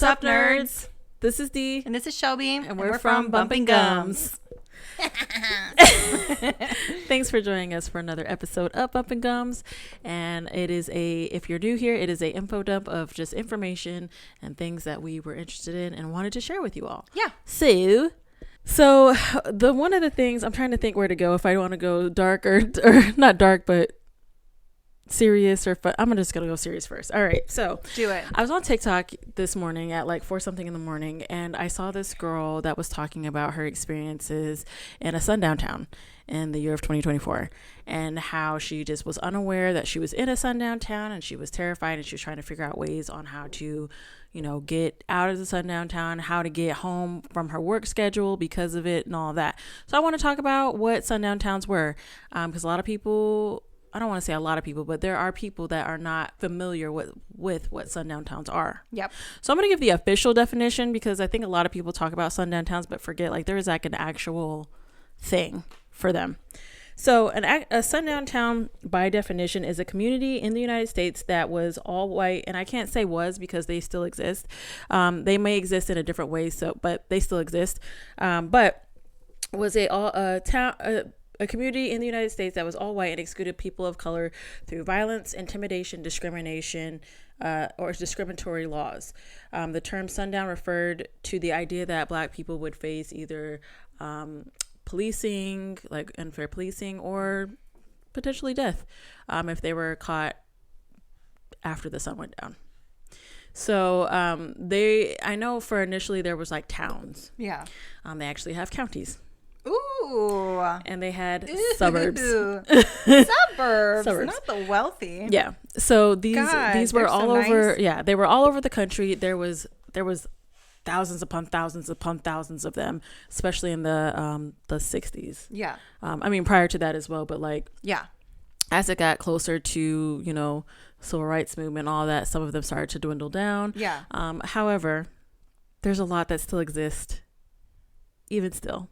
Sup, nerds? This is Dee. And this is Shelby. And we're from Bumpin Gums. Thanks for joining us for another episode of Bumpin Gums. And it is if you're new here, it is a info dump of just information and things that we were interested in and wanted to share with you all. Yeah. So one of the things, I'm trying to think where to go, if I want to go dark or not dark, but serious or fun. I'm just gonna go serious first. All right, so do it. I was on TikTok this morning at like 4 something in the morning, and I saw this girl that was talking about her experiences in a sundown town in the year of 2024, and how she just was unaware that she was in a sundown town, and she was terrified, and she was trying to figure out ways on how to, get out of the sundown town, how to get home from her work schedule because of it and all of that. So I want to talk about what sundown towns were, because a lot of people, I don't want to say a lot of people, but there are people that are not familiar with what sundown towns are. Yep. So I'm going to give the official definition, because I think a lot of people talk about sundown towns but forget like there is like an actual thing for them. So a sundown town, by definition, is a community in the United States that was all white, and I can't say was because they still exist. They may exist in a different way, but they still exist. But was a community in the United States that was all white and excluded people of color through violence, intimidation, discrimination, or discriminatory laws. The term sundown referred to the idea that Black people would face either policing, like unfair policing, or potentially death if they were caught after the sun went down. So I know for initially there was like towns. Yeah. They actually have counties. Ooh. And they had suburbs. Suburbs. Not the wealthy. Yeah. So these were all over. Nice. Yeah, they were all over the country. There was thousands upon thousands of them, especially in the 60s. Yeah. I mean prior to that as well, but like yeah, as it got closer to civil rights movement, all that, some of them started to dwindle down. Yeah. However, there's a lot that still exist, even still.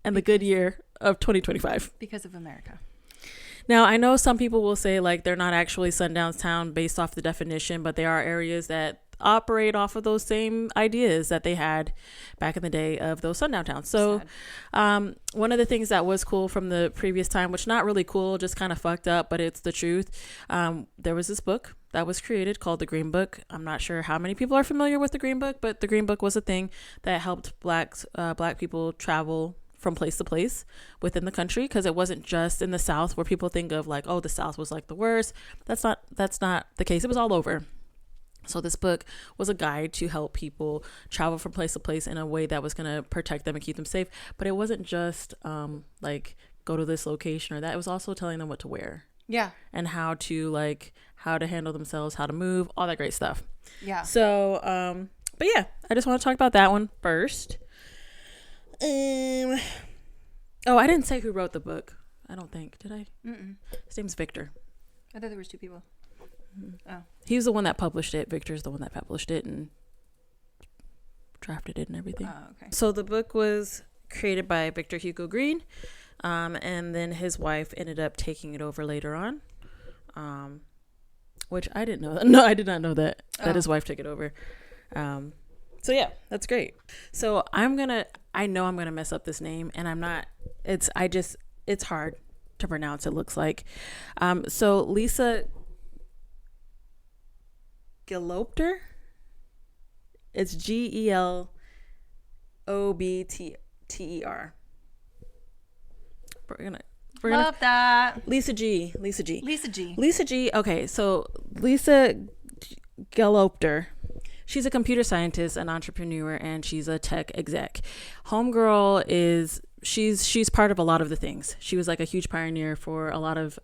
And the good year of 2025. Because of America. Now, I know some people will say like they're not actually sundown town based off the definition, but there are areas that operate off of those same ideas that they had back in the day of those sundown towns. So one of the things that was cool from the previous time, which not really cool, just kind of fucked up, but it's the truth. There was this book that was created called the Green Book. I'm not sure how many people are familiar with the Green Book, but the Green Book was a thing that helped Black people travel from place to place within the country, because it wasn't just in the South where people think of like, oh, the South was like the worst. That's not the case. It was all over. So this book was a guide to help people travel from place to place in a way that was going to protect them and keep them safe. But it wasn't just like go to this location or that. It was also telling them what to wear. Yeah. And how to handle themselves, how to move, all that great stuff. Yeah. So, but yeah, I just want to talk about that one first. I didn't say who wrote the book. I don't think. Did I? Mm-mm. His name's Victor. I thought there was 2 people. Oh. He was the one that published it. Victor's the one that published it and drafted it and everything. Oh, okay. So the book was created by Victor Hugo Green, and then his wife ended up taking it over later on, which I didn't know. No, I did not know that his wife took it over. So yeah, that's great. So I know I'm gonna mess up this name, and I'm not. It's hard to pronounce. It looks like. So Lisa Gelobter. It's Gelobter. We're love that. Lisa G. Okay, so Lisa Gelobter. She's a computer scientist, an entrepreneur, and she's a tech exec. Homegirl she's part of a lot of the things. She was like a huge pioneer for a lot of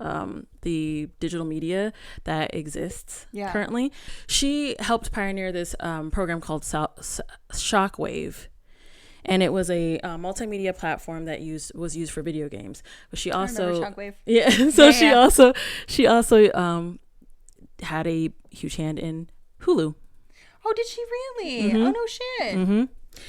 the digital media that exists currently. She helped pioneer this program called Shockwave. And it was a multimedia platform that was used for video games. But she also, Shockwave. Yeah. So yeah. she also had a huge hand in Hulu. Oh, did she really? Mm-hmm. Oh, no shit. Mm-hmm.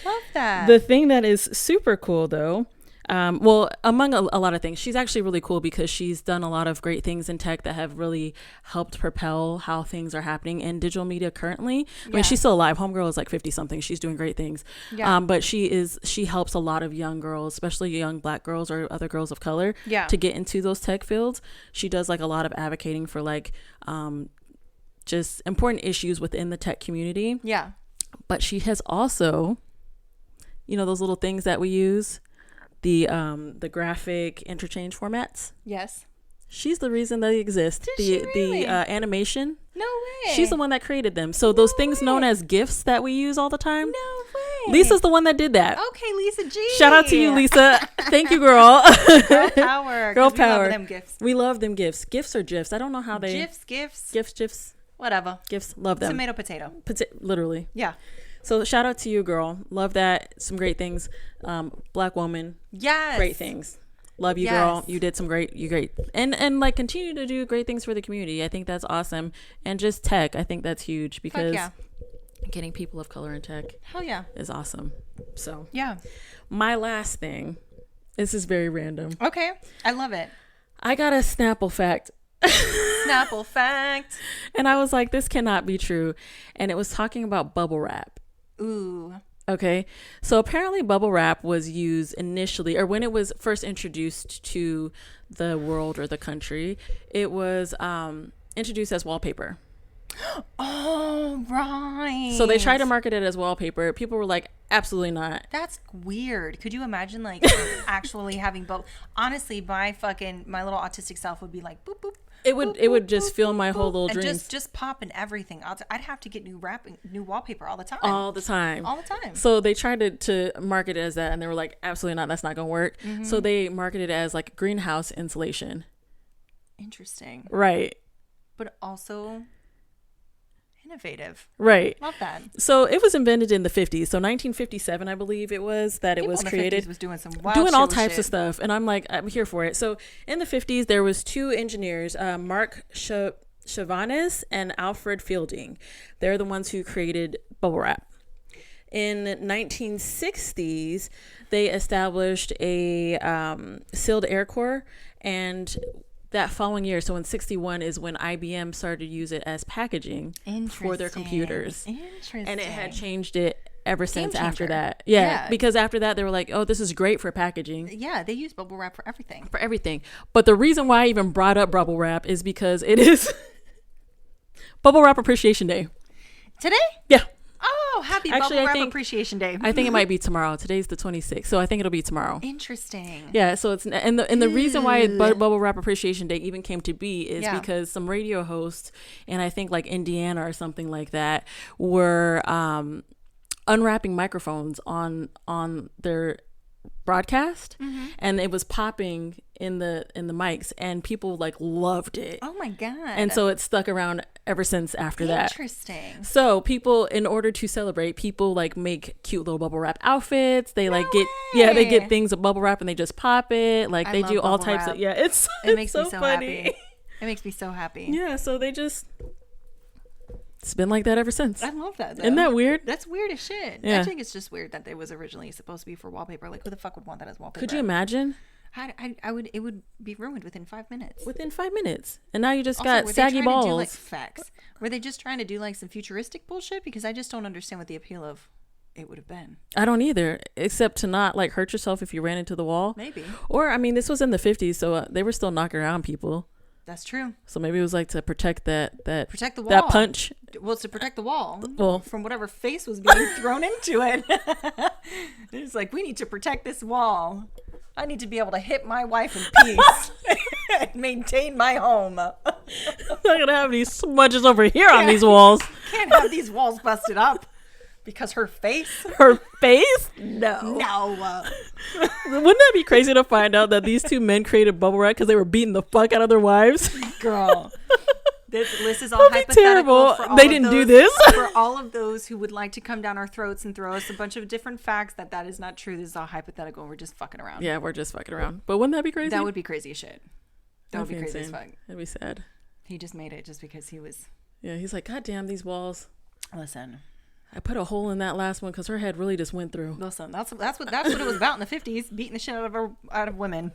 Love that. The thing that is super cool, though, Well, among a lot of things, she's actually really cool because she's done a lot of great things in tech that have really helped propel how things are happening in digital media currently. I mean, she's still alive. Homegirl is like 50 something. She's doing great things. Yeah. But she helps a lot of young girls, especially young Black girls or other girls of color, to get into those tech fields. She does like a lot of advocating for like just important issues within the tech community. Yeah. But she has also, you know, those little things that we use, the graphic interchange formats. Yes. She's the reason they exist. The animation. No way. She's the one that created them. So those things known as GIFs that we use all the time. No way. Lisa's the one that did that. Okay, Lisa G. Shout out to you, Lisa. Thank you, girl. Girl power. Girl power. We love them GIFs. We love them GIFs. GIFs or GIFs. I don't know how they. GIFs. Whatever. GIFs. Love them. Tomato, potato. Literally. Yeah. So shout out to you, girl. Love that. Some great things. Black woman. Yes. Great things. Love you, girl. You did some great. And like continue to do great things for the community. I think that's awesome. And just tech. I think that's huge because getting people of color in tech. Hell yeah. Is awesome. So yeah. My last thing. This is very random. Okay. I love it. I got a Snapple fact. Snapple fact. And I was like, this cannot be true. And it was talking about bubble wrap. Ooh. Okay. So apparently bubble wrap was used initially, or when it was first introduced to the world or the country, it was introduced as wallpaper. Oh, right. So they tried to market it as wallpaper. People were like, absolutely not. That's weird. Could you imagine like actually having both? Honestly, my little autistic self would be like, boop, boop. It would just fill my whole little dreams. And just pop and everything. I'd have to get new wallpaper all the time. All the time. So they tried to market it as that, and they were like, absolutely not. That's not going to work. Mm-hmm. So they marketed it as like greenhouse insulation. Interesting. Right. But also innovative. Right. Love that. So it was invented in the 50s. So 1957, I believe it was that it was created. 50s was doing some wild all types of stuff. And I'm here for it. So in the 50s, there was two engineers, Mark Chavanes and Alfred Fielding. They're the ones who created bubble wrap. In 1960s, they established a sealed air core, and that following year, so in 61 is when IBM started to use it as packaging for their computers. Interesting. And it had changed it ever since after that. Yeah, because after that they were like, oh, this is great for packaging. Yeah, they use bubble wrap for everything. But the reason why I even brought up bubble wrap is because it is Bubble Wrap Appreciation Day. Today? Yeah. Oh, happy Bubble Wrap Appreciation Day. I think it might be tomorrow. Today's the 26th, so I think it'll be tomorrow. Interesting. Yeah, so it's and the reason why Bubble Wrap Appreciation Day even came to be is because some radio hosts in I think like Indiana or something like that were unwrapping microphones on their broadcast, and it was popping in the mics, and people like loved it. Oh my god. And so it stuck around ever since after that. Interesting. So people, in order to celebrate, people like make cute little bubble wrap outfits. They they get things of bubble wrap and they just pop it. Like they do all types of it makes me so funny. Happy. It makes me so happy. Yeah, so it's been like that ever since. I love that though. Isn't that weird? That's weird as shit. Yeah. I think it's just weird that it was originally supposed to be for wallpaper. Like who the fuck would want that as wallpaper? Could you imagine? I would. It would be ruined within 5 minutes. And now you just got saggy balls. To do, like, facts? Were they just trying to do like some futuristic bullshit? Because I just don't understand what the appeal of it would have been. I don't either, except to not like hurt yourself if you ran into the wall. Maybe. Or I mean, this was in the 50s, so they were still knocking around people. That's true. So maybe it was like to protect that protect the wall. That punch. Well, it's to protect the wall from whatever face was being thrown into it. It's like, we need to protect this wall. I need to be able to hit my wife in peace and maintain my home. I'm not gonna have any smudges over here on these walls. Can't have these walls busted up. Because her face? No. Wouldn't that be crazy to find out that these two men created bubble wrap because they were beating the fuck out of their wives? Girl. This list is all hypothetical. Terrible. For all they didn't do this. For all of those who would like to come down our throats and throw us a bunch of different facts that is not true. This is all hypothetical. We're just fucking around. Yeah, we're just fucking around. But wouldn't that be crazy? That would be crazy as shit. That would be crazy as fuck. That'd be sad. He just made it just because he was... Yeah, he's like, God damn these walls. Listen... I put a hole in that last one because her head really just went through. Listen, that's what it was about in the 50s, beating the shit out of women.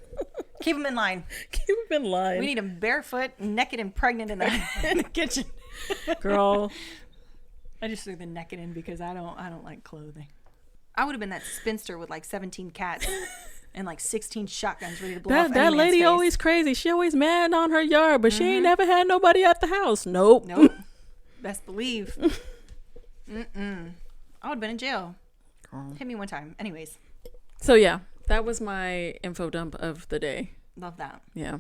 Keep them in line. Keep them in line. We need them barefoot, naked, and pregnant in the kitchen. Girl. I just threw the naked in because I don't like clothing. I would have been that spinster with like 17 cats and like 16 shotguns ready to blow off that lady face. Always crazy. She always mad on her yard, but she ain't never had nobody at the house. Nope. Best believe. I would have been in jail. Hit me one time. Anyways. So yeah, that was my info dump of the day. Love that. Yeah.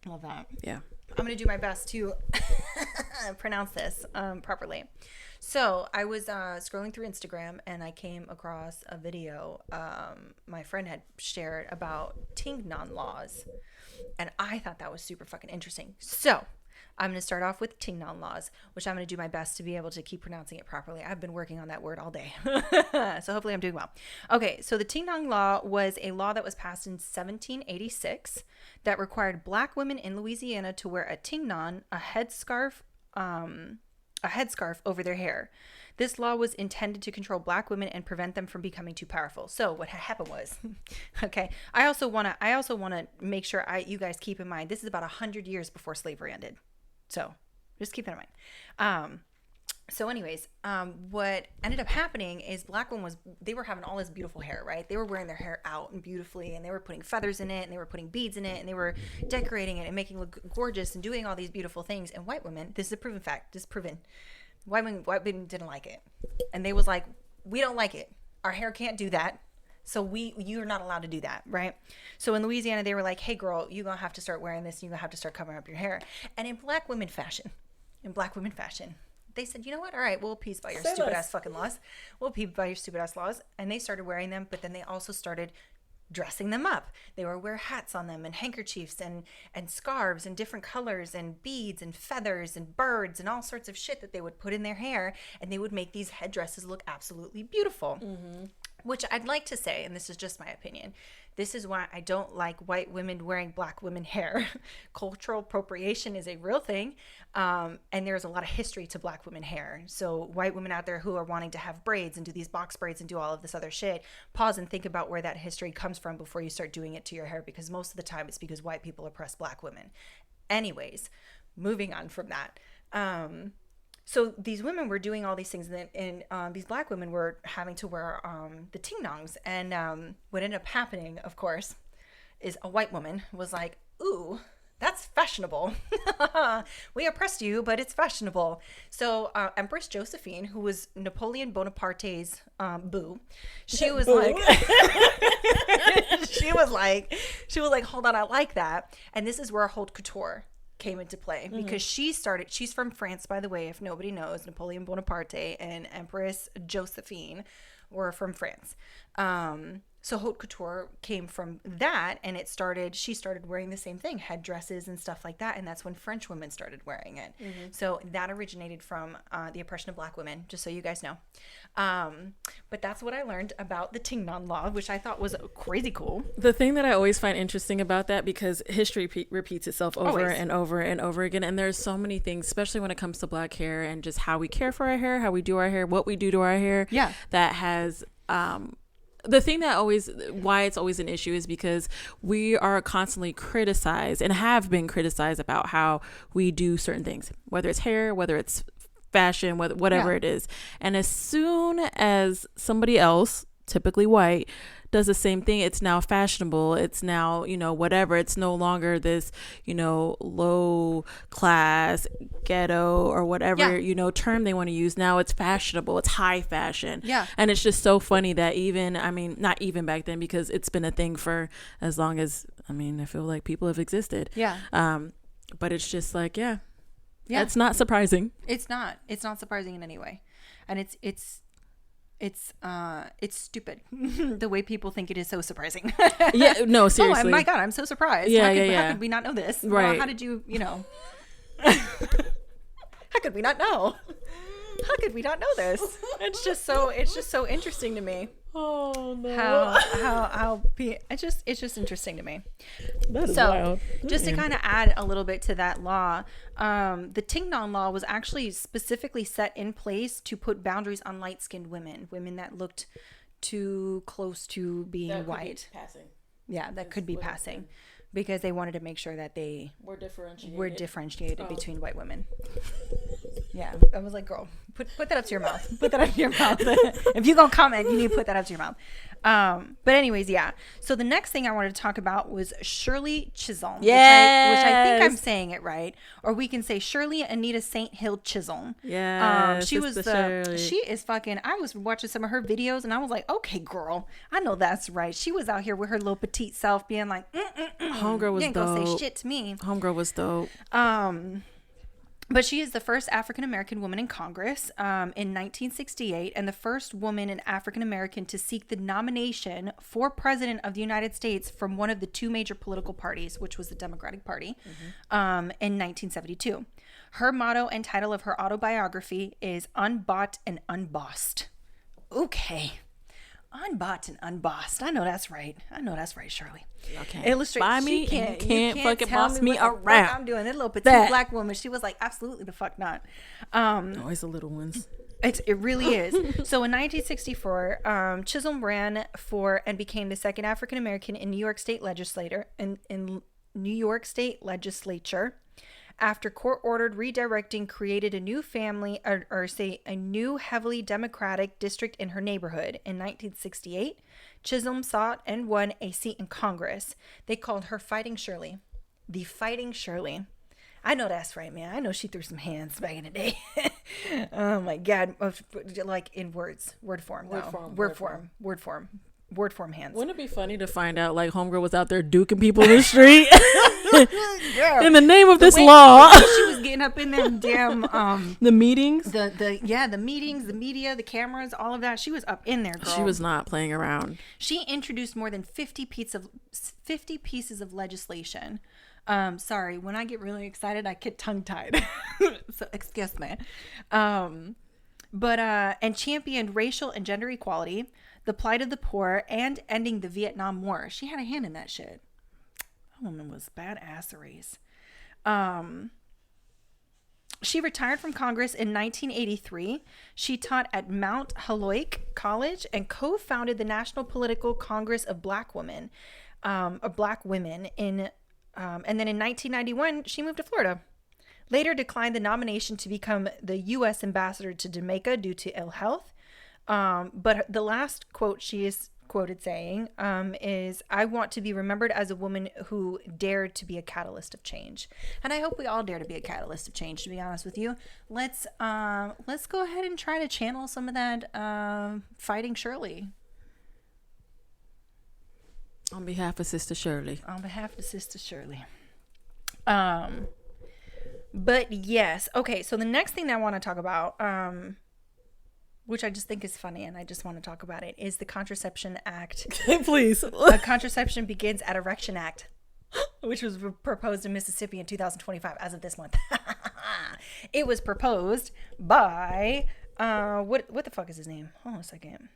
Love that. Yeah. I'm going to do my best to pronounce this properly. So I was scrolling through Instagram and I came across a video my friend had shared about Tignon laws. And I thought that was super fucking interesting. So I'm going to start off with Tignon laws, which I'm going to do my best to be able to keep pronouncing it properly. I've been working on that word all day. So hopefully I'm doing well. Okay, so the Tignon law was a law that was passed in 1786 that required black women in Louisiana to wear a tignon, a headscarf over their hair. This law was intended to control black women and prevent them from becoming too powerful. So what happened was, okay, I also want to make sure you guys keep in mind, this is about 100 years before slavery ended. So just keep that in mind. So anyways, what ended up happening is black women they were having all this beautiful hair, right? They were wearing their hair out and beautifully, and they were putting feathers in it, and they were putting beads in it, and they were decorating it and making it look gorgeous and doing all these beautiful things. And white women, this is a proven fact, this is proven, white women didn't like it. And they was like, we don't like it. Our hair can't do that. So you're not allowed to do that, right? So in Louisiana, they were like, hey girl, you're going to have to start wearing this, and you're going to have to start covering up your hair. And in black women fashion, they said, you know what? All right, we'll appease by your stupid ass fucking laws. We'll appease by your stupid ass laws. And they started wearing them, but then they also started dressing them up. They would wear hats on them and handkerchiefs and scarves and different colors and beads and feathers and birds and all sorts of shit that they would put in their hair, and they would make these headdresses look absolutely beautiful. Which I'd like to say, and this is just my opinion, this is why I don't like white women wearing black women hair. Cultural appropriation is a real thing, and there's a lot of history to black women hair. So white women out there who are wanting to have braids and do these box braids and do all of this other shit, pause and think about where that history comes from before you start doing it to your hair, because most of the time it's because white people oppress black women. Anyways, moving on from that. So these women were doing all these things, and these black women were having to wear the Tignons. And what ended up happening, of course, is a white woman was like, ooh, that's fashionable. We oppressed you, but it's fashionable. So Empress Josephine, who was Napoleon Bonaparte's boo, she was like, she was like, hold on, I like that. And this is where haute couture came into play, because she's from France, by the way, if nobody knows. Napoleon Bonaparte and Empress Josephine were from France. So haute couture came from that, and she started wearing the same thing, headdresses and stuff like that, and that's when French women started wearing it. So that originated from the oppression of black women, just so you guys know. But that's what I learned about the Tignon law, which I thought was crazy cool. The thing that I always find interesting about that, because history repeats itself over Always. and over and over again, and there's so many things, especially when it comes to black hair and just how we care for our hair, how we do our hair, what we do to our hair, that has the thing why it's always an issue is because we are constantly criticized and have been criticized about how we do certain things, whether it's hair, whether it's fashion, whatever it is. And as soon as somebody else, typically white, does the same thing, it's now fashionable. It's now, whatever. It's no longer this, low class, ghetto, or whatever, term they want to use. Now it's fashionable. It's high fashion. Yeah. And it's just so funny that not even back then, because it's been a thing for as long as, I feel like people have existed. Yeah. But it's just like, yeah, it's not surprising. It's not surprising in any way. And it's stupid the way people think it is so surprising. Yeah, no, seriously. Oh my God, I'm so surprised. How could we not know this? Right. Well, how did you, how could we not know? How could we not know this? It's just so interesting to me. Oh no. It's just interesting to me. That is wild. Just to kind of add a little bit to that law, the Tignon law was actually specifically set in place to put boundaries on light-skinned women that looked too close to being white. Yeah, that could be passing. Because they wanted to make sure that they were differentiated between white women. Yeah, I was like, girl, put that up to your mouth. Put that up to your mouth. If you're going to comment, you need to put that up to your mouth. But anyways, yeah. So the next thing I wanted to talk about was Shirley Chisholm. Yes. Which I think I'm saying it right. Or we can say Shirley Anita St. Hill Chisholm. Yeah. She is fucking, I was watching some of her videos and I was like, okay, girl, I know that's right. She was out here with her little petite self being like, Homegirl was you ain't dope. gonna say shit to me. Homegirl was dope. But she is the first African-American woman in Congress in 1968 and the first woman and African-American to seek the nomination for president of the United States from one of the two major political parties, which was the Democratic Party, in 1972. Her motto and title of her autobiography is Unbought and Unbossed. Okay. Unbought and unbossed. I know that's right. Shirley. Okay. Buy me. You can't fucking boss me around. I'm doing that little petite black woman. She was like, absolutely the fuck not. Always the little ones. It really is. So in 1964, Chisholm ran for and became the second African American in New York State legislature. After court-ordered redirecting created a new a new heavily Democratic district in her neighborhood. In 1968, Chisholm sought and won a seat in Congress. They called her Fighting Shirley. The Fighting Shirley. I know that's right, man. I know she threw some hands back in the day. Oh, my God. Like in word form. Word form hands. Wouldn't it be funny to find out like homegirl was out there duking people in the street in the name of this law? She was getting up in them damn the meetings, the meetings, the media, the cameras, all of that. She was up in there, girl. She was not playing around. She introduced more than 50 pieces of legislation. Sorry, when I get really excited, I get tongue-tied. So excuse me. And championed racial and gender equality, the plight of the poor, and ending the Vietnam War. She had a hand in that shit. That woman was badasseries. She retired from Congress in 1983. She taught at Mount Holyoke College and co-founded the National Political Congress of Black Women. And then in 1991, she moved to Florida. Later declined the nomination to become the U.S. ambassador to Jamaica due to ill health. But the last quote she is quoted saying is, "I want to be remembered as a woman who dared to be a catalyst of change." And I hope we all dare to be a catalyst of change, to be honest with you. Let's go ahead and try to channel some of that Fighting Shirley. On behalf of Sister Shirley. But yes. Okay, so the next thing that I want to talk about, which I just think is funny and I just want to talk about it, is the Contraception Act. Please. Contraception Begins at Erection Act, which was proposed in Mississippi in 2025 as of this month. It was proposed by, what the fuck is his name? Hold on a second.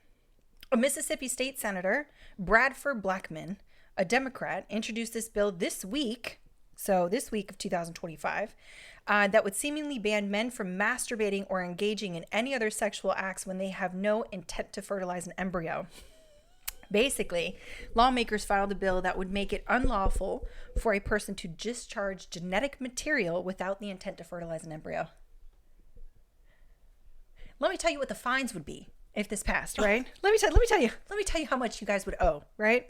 A Mississippi State Senator, Bradford Blackman, a Democrat, introduced this bill this week. So this week of 2025, that would seemingly ban men from masturbating or engaging in any other sexual acts when they have no intent to fertilize an embryo. Basically, lawmakers filed a bill that would make it unlawful for a person to discharge genetic material without the intent to fertilize an embryo. Let me tell you what the fines would be if this passed, right? Let me tell you how much you guys would owe, right?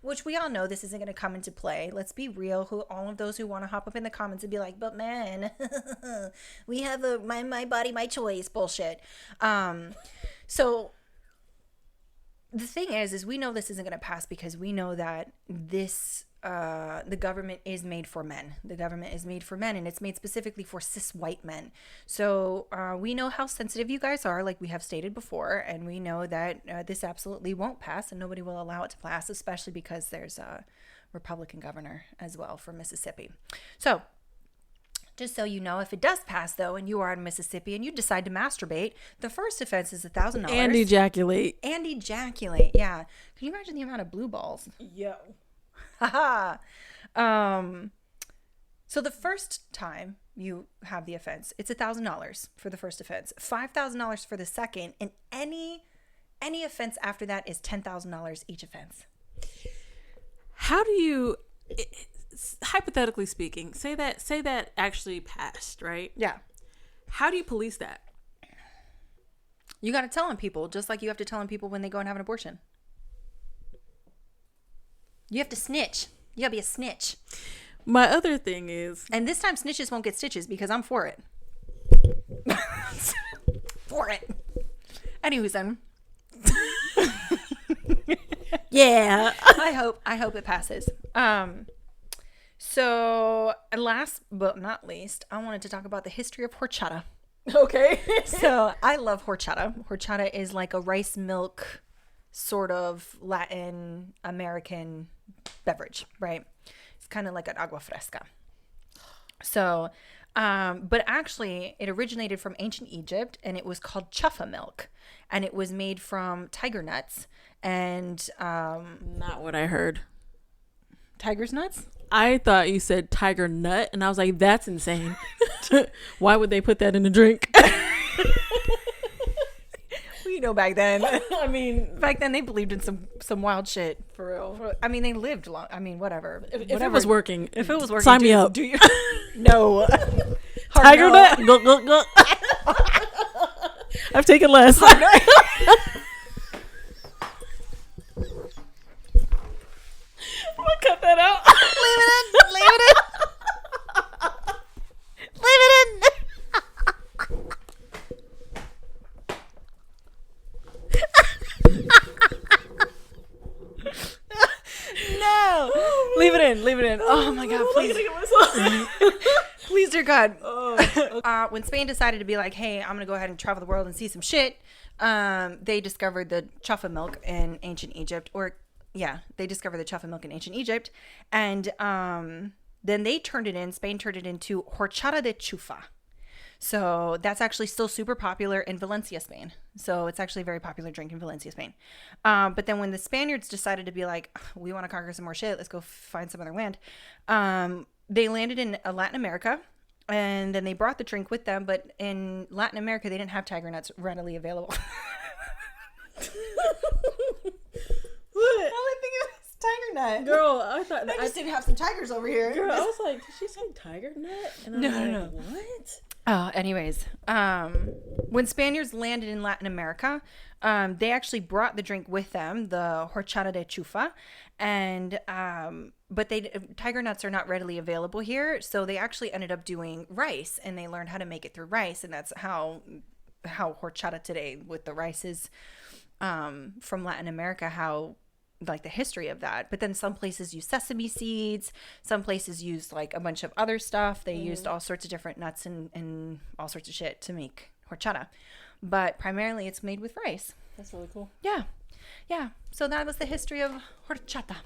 Which we all know this isn't going to come into play. Let's be real. All of those who want to hop up in the comments and be like, "But man, we have my body, my choice," bullshit. So the thing is we know this isn't going to pass because we know that the government is made for men. The government is made for men, and it's made specifically for cis white men. So we know how sensitive you guys are, like we have stated before, and we know that this absolutely won't pass, and nobody will allow it to pass, especially because there's a Republican governor as well for Mississippi. So Just so you know, if it does pass, though, and you are in Mississippi and you decide to masturbate, the first offense is $1,000. And ejaculate. And ejaculate, yeah. Can you imagine the amount of blue balls? Yo. Haha. So the first time you have the offense, it's $1,000 for the first offense, $5,000 for the second, and any offense after that is $10,000 each offense. How do you, hypothetically speaking, say that actually passed, right? Yeah. How do you police that? You got to tell on people, just like you have to tell on people when they go and have an abortion. You have to snitch. You got to be a snitch. My other thing is... And this time snitches won't get stitches because I'm for it. For it. Anyways, then. Yeah. I hope it passes. So last but not least, I wanted to talk about the history of horchata. Okay. So I love horchata. Horchata is like a rice milk sort of Latin American beverage, right? It's kind of like an agua fresca. So, but actually it originated from ancient Egypt and it was called chuffa milk and it was made from tiger nuts and, not what I heard. Tiger's nuts? I thought you said tiger nut and I was like, that's insane. Why would they put that in a drink? Well, you know, back then, I mean, back then they believed in some wild shit for real. I mean, they lived long. I mean, whatever. If it was working, sign me up. Do you? No. Tiger nut. Go, go, go. I've taken less. I'm gonna cut that out. Leave it in. Leave it in. Leave it in. No. Leave it in. Leave it in. Oh my God, please. Please, dear God. Oh, okay. When Spain decided to be like, hey, I'm going to go ahead and travel the world and see some shit, they discovered the chuffa milk in ancient Egypt. They discovered the chuffa milk in ancient Egypt. And then Spain turned it into horchata de chufa. So that's actually still super popular in Valencia, Spain. So it's actually a very popular drink in Valencia, Spain. But then when the Spaniards decided to be like, we want to conquer some more shit, let's go find some other land. They landed in Latin America and then they brought the drink with them. But in Latin America, they didn't have tiger nuts readily available. What? All I think of is tiger nut. Girl, I thought I just didn't have some tigers over here. Girl, I was like, did she say tiger nut? And No. What? Anyways, when Spaniards landed in Latin America, they actually brought the drink with them, the horchata de chufa, and but tiger nuts are not readily available here, so they actually ended up doing rice, and they learned how to make it through rice, and that's how horchata today with the rice is from Latin America, how like the history of that. But then some places use sesame seeds, some places use like a bunch of other stuff. They used all sorts of different nuts and all sorts of shit to make horchata, but primarily it's made with rice. That's really cool. Yeah So that was the history of horchata.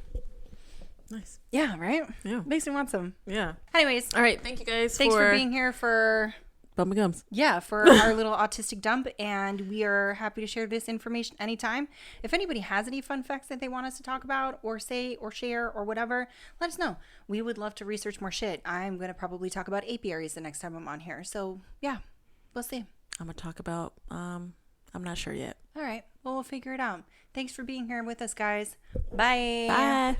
Nice. Yeah, right? Yeah. Makes me want some. Yeah. Anyways, All right, thank you guys. thanks for being here for Bumpin Gums. Yeah, for our little autistic dump, and we are happy to share this information anytime. If anybody has any fun facts that they want us to talk about or say or share or whatever, let us know. We would love to research more shit. I'm going to probably talk about apiaries the next time I'm on here. So, yeah, we'll see. I'm going to talk about, I'm not sure yet. All right, well, we'll figure it out. Thanks for being here with us, guys. Bye. Bye.